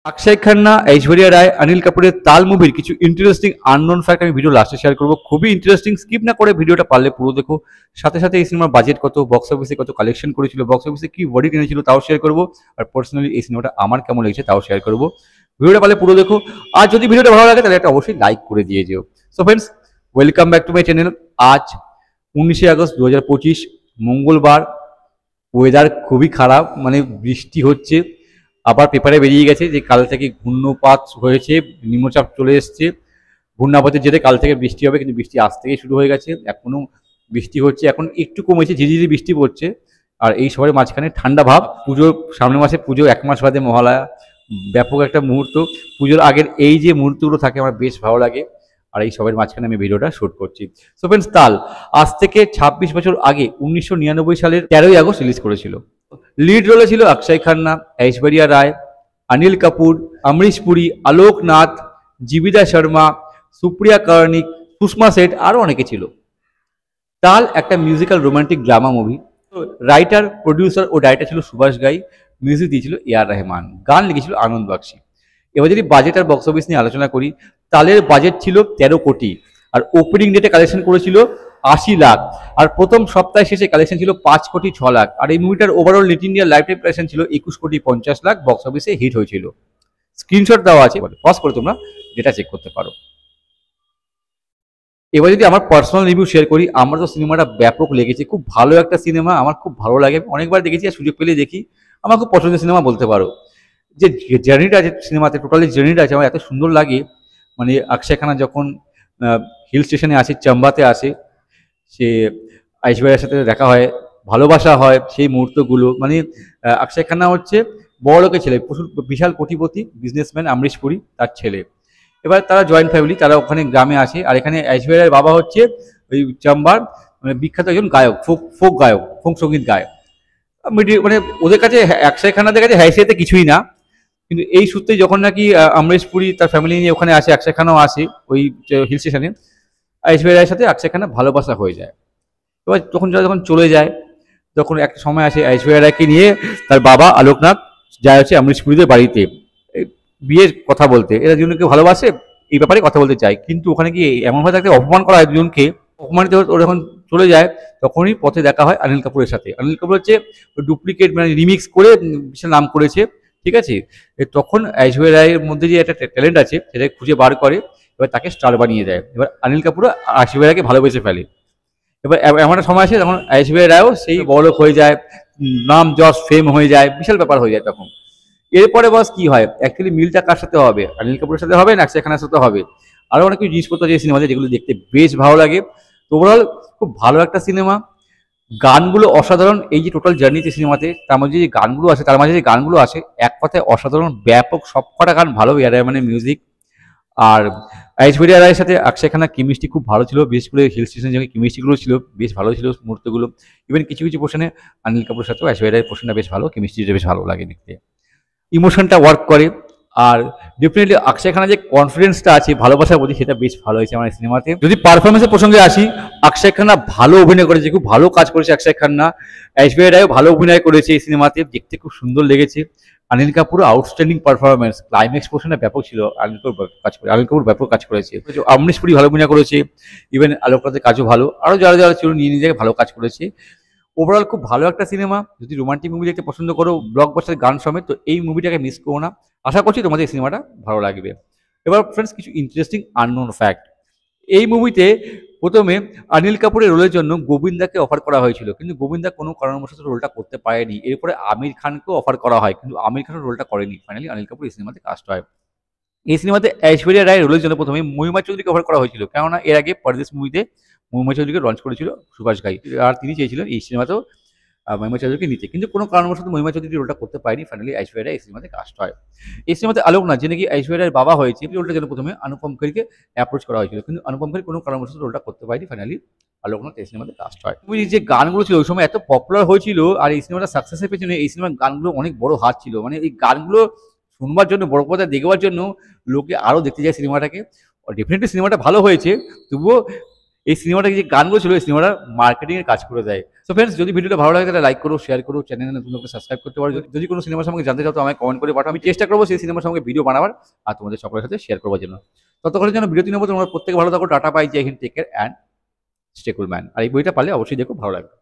अक्षय खन्ना, ऐश्वर्या राय, अनिल कपूरेर ताल मुभिर किछु interesting आननोन fact আমি ভিডিও লাস্টে শেয়ার করব। খুবই ইন্টারেস্টিং, স্কিপ না করে ভিডিওটা পারলে পুরো দেখো। সাথে সাথে এই সিনেমার বাজেট কত, বক্স অফিসে কত কালেকশন করেছিল, বক্স অফিসে কি বডি টেনেছিল তাও শেয়ার করব। আর পার্সোনালি এই সিনেমাটা আমার কেমন লেগেছে তাও শেয়ার করব। ভিডিওটা পারলে পুরো দেখো। আর যদি ভিডিওটা ভালো লাগে তাহলে একটা অবশ্যই লাইক করে দিয়ে যেও। So friends, welcome back to my channel. আজ 19 আগস্ট 2025 মঙ্গলবার। ওয়েদার খুবই খারাপ, মানে বৃষ্টি হচ্ছে। আবার পেপারে বেরিয়ে গেছে যে কাল থেকে ঘূর্ণপাত হয়েছে, নিম্নচাপ চলে এসছে। ঘূর্ণাপাতের জেরে কাল থেকে বৃষ্টি হবে, কিন্তু বৃষ্টি আজ থেকেই শুরু হয়ে গেছে। এখনো বৃষ্টি হচ্ছে, এখন একটু কমেছে, ঝিরিঝিরি বৃষ্টি পড়ছে। আর এই সবার মাঝখানে ঠান্ডা ভাব। পুজো সামনের মাসে, পুজো 1 মাস বাদে মহালয়া, ব্যাপক একটা মুহূর্ত। পুজোর আগের এই যে মুহূর্তগুলো থাকে আমার বেশ ভালো লাগে। আর এই সবের মাঝখানে আমি ভিডিওটা শ্যুট করছি। সো ফ্রেন্ডস, তাল আজ থেকে 26 বছর আগে 1999 সালের 13ই আগস্ট রিলিজ করেছিল। লিড রোলে ছিল অক্ষয় খান্না, ঐশ্বরিয়া রায়, অনিল কাপুর, অমরিশ পুরী, আলোক নাথ, জীবিতা শর্মা, সুপ্রিয়া কার্নিক, সুষমা সেট, আরও অনেকে ছিল। তাল একটা musical romantic drama movie. Writer, producer ও ডাইরেক্টর ছিল সুভাষ গাই, মিউজিক দিয়েছিল এআর রহমান, গান লিখেছিল আনন্দ বাক্সি। এবার যদি বাজেট আর বক্স অফিস নিয়ে আলোচনা করি, তালের বাজেট ছিল 13 কোটি, আর ওপেনিং ডেটে কালেকশন করেছিল 80 লাখ, আর প্রথম সপ্তাহে শেষে কালেকশন ছিল 5 কোটি 6 লাখ। আর এই মুভিটার overall net India life time collection ছিল 21 কোটি 50 লাখ, বক্স অফিসে হিট হয়েছিল। স্ক্রিনশট দেওয়া আছে, পজ করে তোমরা ডেটা চেক করতে পারো। এবার যদি আমার পার্সোনাল রিভিউ শেয়ার করি, আমার তো সিনেমাটা ব্যাপক লেগেছে। খুব ভালো একটা সিনেমা, আমার খুব ভালো লাগে। অনেকবার দেখেছি, আর সুযোগ পেলে দেখি। আমার খুব পছন্দের সিনেমা বলতে পারো। যে জার্নিটা আছে সিনেমাতে, টোটালি জার্নিটা আছে আমার এত সুন্দর লাগে। মানে অক্ষয় খান্না যখন হিল স্টেশনে আসে, চাম্বাতে আসে, সে ঐশ্বরিয়ার সাথে দেখা হয়, ভালোবাসা হয়, সেই মুহূর্তগুলো। মানে অক্ষয় খান্না হচ্ছে বড় লোকের ছেলে, প্রচুর বিশাল কোটিপতি বিজনেসম্যান অমরিশ পুরী তার ছেলে। এবার তারা জয়েন্ট ফ্যামিলি, তারা ওখানে গ্রামে আসে। আর এখানে ঐশ্বরিয়ার বাবা হচ্ছে ওই চাম্বার মানে বিখ্যাত একজন গায়ক, ফোক গায়ক, ফোক সঙ্গীত গায়ক। মানে ওদের কাছে অক্ষয় খান্নাদের কাছে হ্যাসিয়াতে কিছুই না। কিন্তু এই সূত্রে যখন নাকি অমরিশ পুরী তার ফ্যামিলি নিয়ে ওখানে আসে, অক্ষয় খান্নাও আসে ওই হিল স্টেশনে, ঐশ্বরিয়ার সাথে অক্ষয় খান্না ভালোবাসা হয়ে যায়। এবার যখন চলে যায়, তখন একটা সময় আসে ঐশ্বরিয়া রায়কে নিয়ে তার বাবা আলোকনাথ যায় হচ্ছে অমরিশ পুরীদের বাড়িতে বিয়ের কথা বলতে। এরা দুজনকে ভালোবাসে, এই ব্যাপারে কথা বলতে চায়। কিন্তু ওখানে গিয়ে এমনভাবে তাকে অপমান করা হয় দুজনকে। অপমানিত ও যখন চলে যায়, তখনই পথে দেখা হয় অনিল কাপুরের সাথে। অনিল কাপুর হচ্ছে ডুপ্লিকেট, মানে রিমিক্স করে বিশাল নাম করেছে, ঠিক আছে। তখন ঐশ্বরিয়া রায়ের মধ্যে যে একটা ট্যালেন্ট আছে সেটাকে খুঁজে বার করে, এবার তাকে স্টার বানিয়ে দেয়। এবার অনিল কাপুর ঐশ্বরিয়া রায়কে ভালোবেসে ফেলে। এবার এমন একটা সময় আসে যখন ঐশ্বরিয়া রায়ও সেই বড়লোক হয়ে যায়, নাম যশ ফেম হয়ে যায়, বিশাল ব্যাপার হয়ে যায় তখন। এরপরে বস কি হয়, অ্যাকচুয়ালি মিলটা কার সাথে হবে, অনিল কাপুরের সাথে হবে না অক্ষয় খান্নার সাথে হবে। আরও অনেক কিছু জিনিসপত্র আছে সিনেমাতে যেগুলো দেখতে বেশ ভালো লাগে। তো ওভারঅল খুব ভালো একটা সিনেমা। গানগুলো অসাধারণ। এই যে টোটাল জার্নিতে সিনেমাতে, তার মধ্যে যে গানগুলো আছে, তার মাঝে যে গানগুলো আছে, এক কথায় অসাধারণ, ব্যাপক। সবকটা গান ভালো, এআর রহমানের মিউজিক। আর ঐশ্বরিয়া রায়ের সাথে অক্ষয় খান্নার কেমিস্ট্রি খুব ভালো ছিল, বিশেষ করে হিল স্টেশন যে কেমিস্ট্রিগুলো ছিল বেশ ভালো ছিল, মুহূর্তগুলো। ইভেন কিছু কিছু পোর্শনে অনিল কাপুরের সাথেও ঐশ্বরিয়া রায়ের পোর্শনটা বেশ ভালো, কেমিস্ট্রিটা বেশ ভালো লাগে দেখতে, ইমোশনটা ওয়ার্ক করে। আর ডেফিনেটলি অক্ষয় খান্নার যে কনফিডেন্সটা আছে ভালোবাসার প্রতি, সেটা বেশ ভালো হয়েছে আমার সিনেমাতে। যদি পারফরমেন্সের প্রসঙ্গে আসি, অক্ষয় খান্না ভালো অভিনয় করেছে, খুব ভালো কাজ করেছে অক্ষয় খান্না। ঐশ্বরিয়া রায়ও ভালো অভিনয় করেছে এই সিনেমাতে, দেখতে খুব সুন্দর লেগেছে। Anil Kapoor outstanding performance, climax পোর্শনে ব্যাপক ছিল। অনিল কাপুর ব্যাপক কাজ করেছে। অমরিশ পুরী ভালো অভিনয় করেছে, ইভেন আলোকনাথের কাজও ভালো। আরও যারা যারা ছিল নিয়ে নিজেকে ভালো কাজ করেছে। ওভারঅল খুব ভালো একটা সিনেমা। যদি রোমান্টিক মুভি দেখতে পছন্দ করো, ব্লকবাস্টার গান সমেত, তো এই মুভিটাকে মিস করো না। আশা করছি তোমাদের এই সিনেমাটা ভালো লাগবে। এবার ফ্রেন্ডস, কিছু ইন্টারেস্টিং আননোন ফ্যাক্ট। এই মুভিতে প্রথমে অনিল কাপুরের রোলের জন্য গোবিন্দাকে অফার করা হয়েছিল, কিন্তু গোবিন্দা কোনো কারণবশত রোলটা করতে পারেনি। এরপরে আমির খানকেও অফার করা হয়, কিন্তু আমির খানের রোলটা করেনি। ফাইনালি অনিল কাপুর এই সিনেমাতে কাস্ট হয়। এই সিনেমাতে ঐশ্বরিয়া রায় রোলের জন্য প্রথমে মহিমা চৌধুরীকে অফার করা হয়েছিল, কেননা এর আগে পরদেশ মুভিতে মহিমা চৌধুরীকে লঞ্চ করেছিল সুভাষ ঘাই, আর তিনি চেয়েছিলেন এই সিনেমাতেও মহিমা চৌধুরীকে নিতে। কিন্তু কোনো কারণবশত মহিমা চৌধুরী রোলটা করতে পারেনি। ফাইনালি ঐশ্বরিয়া রায় এই সিনেমাতে কাস্ট হয়। এই সিনেমাতে আলোক নাথ, যে নাকি ঐশ্বরিয়া রায়ের বাবা হয়েছে, রোলটার জন্য প্রথমে অনুপম খেরকে অ্যাপ্রোচ করা হয়েছিল, কিন্তু অনুপম খের কোনো কারণবশত রোলটা করতে পারেনি। ফাইনালি আলোক নাথ এই সিনেমাতে কাস্ট হয়। যে গানগুলো ছিল ওই সময় এত পপুলার হয়েছিল, আর এই সিনেমাটা সাকসেসের পেছনে এই সিনেমার গানগুলো অনেক বড় হাত ছিল। মানে এই গানগুলো শুনবার জন্য, বড় পর্দায় দেখবার জন্য লোকে আরও দেখতে যায় সিনেমাটাকে। ডেফিনেটলি সিনেমাটা ভালো হয়েছে, তবুও এই সিনেমাটা যে গানগুলো ছিল এই সিনেমাটা মার্কেটিং এর কাজ করে দেয়। সো ফ্রেন্ডস, যদি ভিডিওটা ভালো লাগে তাহলে লাইক করো, শেয়ার করো, চ্যানেলে নতুন লোককে সাবস্ক্রাইব করতে পারো। যদি কোনো সিনেমা সম্পর্কে জানতে চাও তো আমায় কমেন্ট করে পাঠাও, আমি চেষ্টা করবো সেই সিনেমা সম্পর্কে ভিডিও বানাবার আর তোমাদের সকলের সাথে শেয়ার করবার জন্য। ততক্ষণের জন্য বিরতি নেবো, তোমরা প্রত্যেকে ভালো থাকো, tata bye, Jai Hind, take care and stay cool man. আর এই বইটা পারলে অবশ্যই দেখো, ভালো লাগবে।